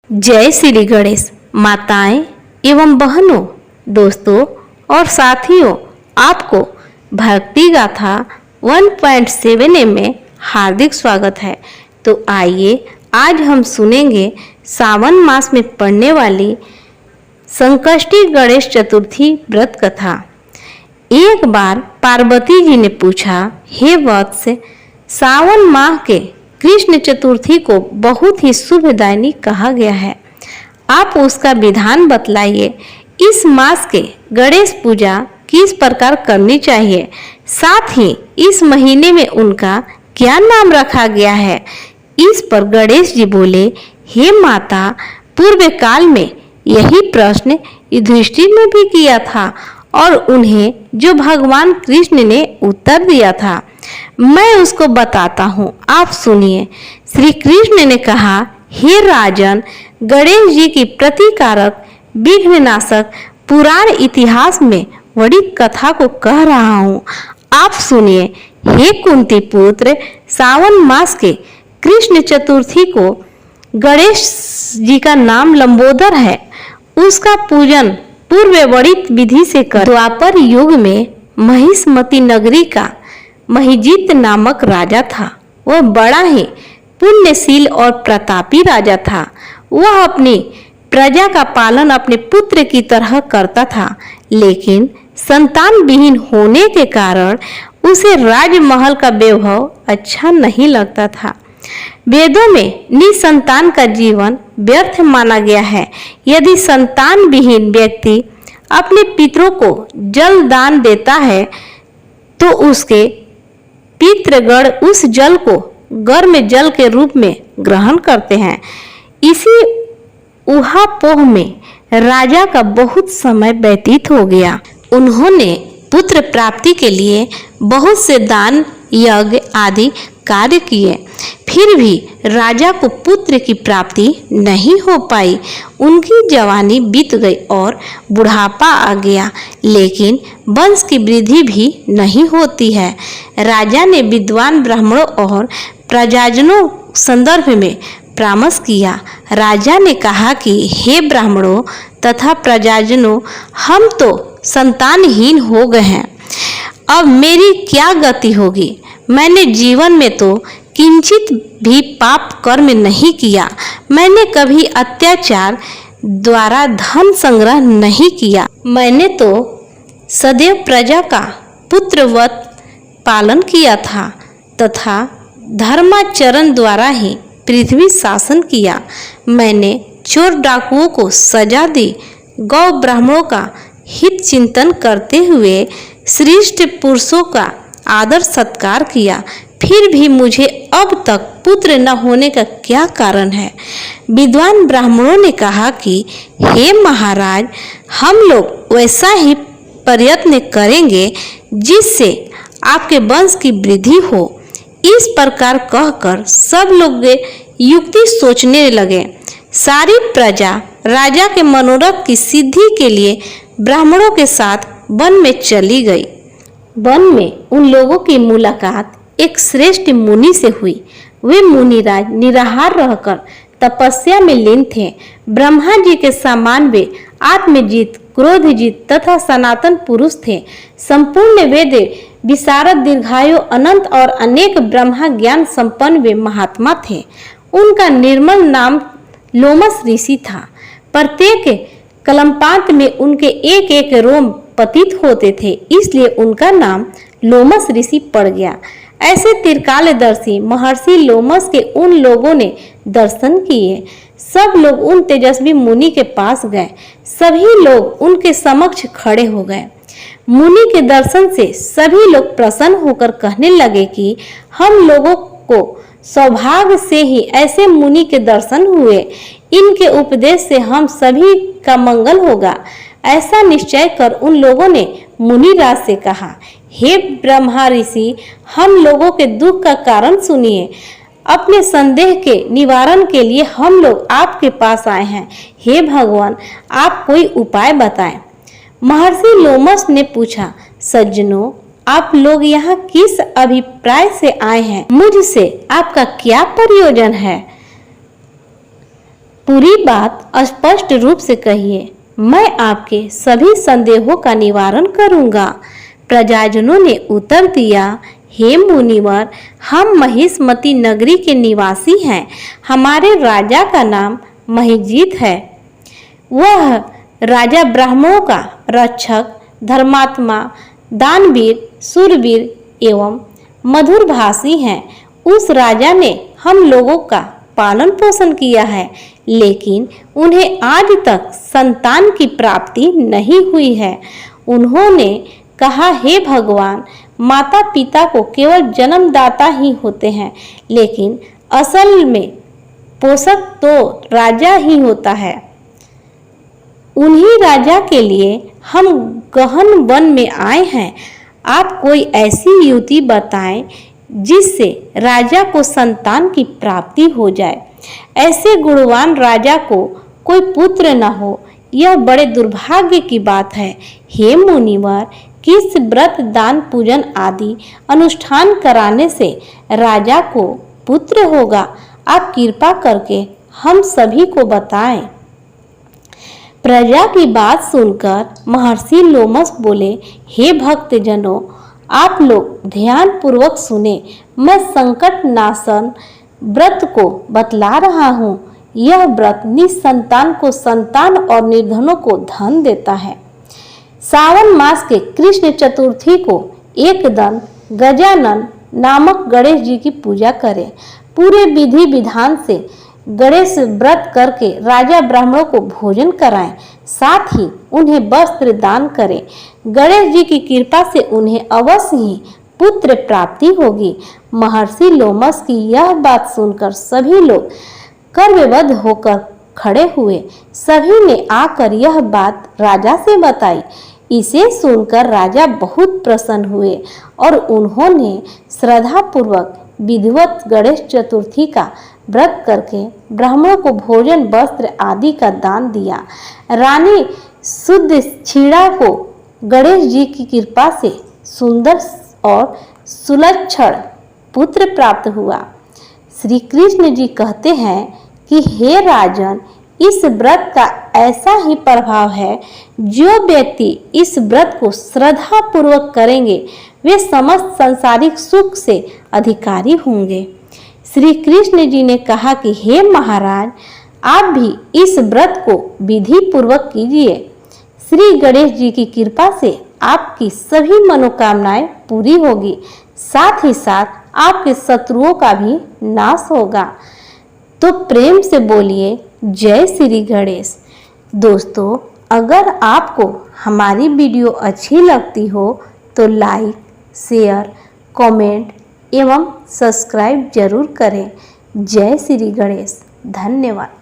जय श्री गणेश। माताएं एवं बहनों, दोस्तों और साथियों, आपको भक्ति गाथा 1.7 में हार्दिक स्वागत है। तो आइए आज हम सुनेंगे सावन मास में पड़ने वाली संकष्टी गणेश चतुर्थी व्रत कथा। एक बार पार्वती जी ने पूछा, हे वत्स, सावन माह के कृष्ण चतुर्थी को बहुत ही शुभदायिनी कहा गया है, आप उसका विधान बतलाइए। इस मास के गणेश पूजा किस प्रकार करनी चाहिए, साथ ही इस महीने में उनका क्या नाम रखा गया है। इस पर गणेश जी बोले, हे माता, पूर्व काल में यही प्रश्न युधिष्ठिर ने भी किया था और उन्हें जो भगवान कृष्ण ने उत्तर दिया था, मैं उसको बताता हूँ, आप सुनिए। श्री कृष्ण ने कहा, हे राजन, गणेश जी की प्रतिकारक विघ्ननाशक पुराण इतिहास में बड़ी कथा को कह रहा हूँ, आप सुनिए। हे कुंती पुत्र, सावन मास के कृष्ण चतुर्थी को गणेश जी का नाम लंबोदर है। उसका पूजन पूर्ववर्णित विधि से कर। द्वापर युग में महिष्मती नगरी का महिजीत नामक राजा था। वह बड़ा ही पुण्यशील और प्रतापी राजा था। वह अपनी प्रजा का पालन अपने पुत्र की तरह करता था, लेकिन संतान विहीन होने के कारण उसे राजमहल का वैभव अच्छा नहीं लगता था। वेदों में निसंतान का जीवन व्यर्थ माना गया है। यदि संतान विहीन व्यक्ति अपने पितरों को जल दान देता है तो उसके पितृगण उस जल को गर्म जल के रूप में ग्रहण करते हैं। इसी ऊहापोह में राजा का बहुत समय व्यतीत हो गया। उन्होंने पुत्र प्राप्ति के लिए बहुत से दान यज्ञ आदि कार्य किए, फिर भी राजा को पुत्र की प्राप्ति नहीं हो पाई। उनकी जवानी बीत गई और बुढ़ापा आ गया, लेकिन वंश की वृद्धि भी नहीं होती है। राजा ने विद्वान ब्राह्मणों और प्रजाजनों संदर्भ में परामर्श किया। राजा ने कहा कि हे ब्राह्मणों तथा प्रजाजनों, हम तो संतानहीन हो गए हैं, अब मेरी क्या गति होगी। मैंने जीवन में तो किंचित भी पाप कर्म नहीं किया। मैंने कभी अत्याचार द्वारा धन संग्रह नहीं किया। मैंने तो सदैव प्रजा का पुत्रवत पालन किया था तथा धर्माचरण द्वारा ही पृथ्वी शासन किया। मैंने चोर डाकुओं को सजा दी। गौ ब्राह्मणों का हित चिंतन करते हुए श्रेष्ठ पुरुषों का आदर सत्कार किया, फिर भी मुझे अब तक पुत्र न होने का क्या कारण है। विद्वान ब्राह्मणों ने कहा कि हे महाराज, हम लोग वैसा ही प्रयत्न करेंगे जिससे आपके वंश की वृद्धि हो। इस प्रकार कहकर सब लोग युक्ति सोचने लगे। सारी प्रजा राजा के मनोरथ की सिद्धि के लिए ब्राह्मणों के साथ वन में चली गई। वन में उन लोगों की मुलाकात एक श्रेष्ठ मुनि से हुई। वे मुनिराज निराहार रहकर तपस्या में लीन थे। ब्रह्मा जी के समान वे आत्मजीत, क्रोधजीत तथा सनातन पुरुष थे। संपूर्ण वेद विशारद, दीर्घायु, अनंत और अनेक ब्रह्मा ज्ञान संपन्न वे महात्मा थे। उनका निर्मल नाम लोमस ऋषि था। प्रत्येक कलमपात में उनके एक एक रोम पतित होते थे, इसलिए उनका नाम लोमस ऋषि पड़ गया। ऐसे त्रिकालदर्शी महर्षि लोमस के उन लोगों ने दर्शन किए। सब लोग उन तेजस्वी मुनि के पास गए। सभी लोग उनके समक्ष खड़े हो गए। मुनि के दर्शन से सभी लोग प्रसन्न होकर कहने लगे कि हम लोगों को सौभाग्य से ही ऐसे मुनि के दर्शन हुए। इनके उपदेश से हम सभी का मंगल होगा। ऐसा निश्चय कर उन लोगों ने मुनिराज से कहा, हे ब्रह्मा ऋषि, हम लोगों के दुख का कारण सुनिए। अपने संदेह के निवारण के लिए हम लोग आपके पास आए हैं। हे भगवान, आप कोई उपाय बताएं। महर्षि लोमस ने पूछा, सज्जनों, आप लोग यहाँ किस अभिप्राय से आए हैं? मुझसे आपका क्या प्रयोजन है? पूरी बात स्पष्ट रूप से कहिए, मैं आपके सभी संदेहों का निवारण करूंगा। प्रजाजनों ने उत्तर दिया, हे मुनिवर, हम महिष्मती नगरी के निवासी हैं। हमारे राजा का नाम महिजीत है। वह राजा ब्राह्मणों का रक्षक, धर्मात्मा, दानवीर, शूरवीर एवं मधुरभाषी हैं। उस राजा ने हम लोगों का पालन पोषण किया है, लेकिन उन्हें आज तक संतान की प्राप्ति नहीं हुई है। उन्होंने कहा, हे भगवान, माता पिता को केवल जन्मदाता ही होते हैं, लेकिन असल में पोषक तो राजा ही होता है। उन्हीं राजा के लिए हम गहन वन में आए हैं। आप कोई ऐसी युवती बताएं जिससे राजा को संतान की प्राप्ति हो जाए। ऐसे गुणवान राजा को कोई पुत्र न हो, यह बड़े दुर्भाग्य की बात है। हे मुनिवर, किस व्रत, दान, पूजन आदि अनुष्ठान कराने से राजा को पुत्र होगा? आप कृपा करके हम सभी को बताएं। प्रजा की बात सुनकर महर्षि लोमस बोले, हे भक्तजनों, आप लोग ध्यान पूर्वक सुने। मैं संकट नाशन व्रत को बतला रहा हूँ। यह व्रत निसंतान को संतान और निर्धनों को धन देता है। सावन मास के कृष्ण चतुर्थी को एक दिन गजानन नामक गणेश जी की पूजा करें। पूरे विधि विधान से गणेश व्रत करके राजा ब्राह्मणों को भोजन कराएं, साथ ही उन्हें वस्त्र दान करें। गणेश जी की कृपा से उन्हें अवश्य ही पुत्र प्राप्ति होगी। महर्षि लोमस की यह बात सुनकर सभी लोग गर्ववश होकर खड़े हुए। सभी ने आकर यह बात राजा से बताई। इसे सुनकर राजा बहुत प्रसन्न हुए और उन्होंने श्रद्धापूर्वक विधिवत गणेश चतुर्थी का व्रत करके ब्राह्मणों को भोजन, वस्त्र आदि का दान दिया। रानी शुद्ध छीड़ा को गणेश जी की कृपा से सुंदर और सुलक्षण पुत्र प्राप्त हुआ। श्री कृष्ण जी कहते हैं कि हे राजन, इस व्रत का ऐसा ही प्रभाव है, जो व्यक्ति इस व्रत को श्रद्धा पूर्वक करेंगे वे समस्त सांसारिक सुख से अधिकारी होंगे। श्री कृष्ण जी ने कहा कि हे महाराज, आप भी इस व्रत को विधि पूर्वक कीजिए। श्री गणेश जी की कृपा से आपकी सभी मनोकामनाएं पूरी होगी, साथ ही साथ आपके शत्रुओं का भी नाश होगा। तो प्रेम से बोलिए जय श्री गणेश। दोस्तों, अगर आपको हमारी वीडियो अच्छी लगती हो तो लाइक, शेयर, कमेंट एवं सब्सक्राइब जरूर करें। जय श्री गणेश। धन्यवाद।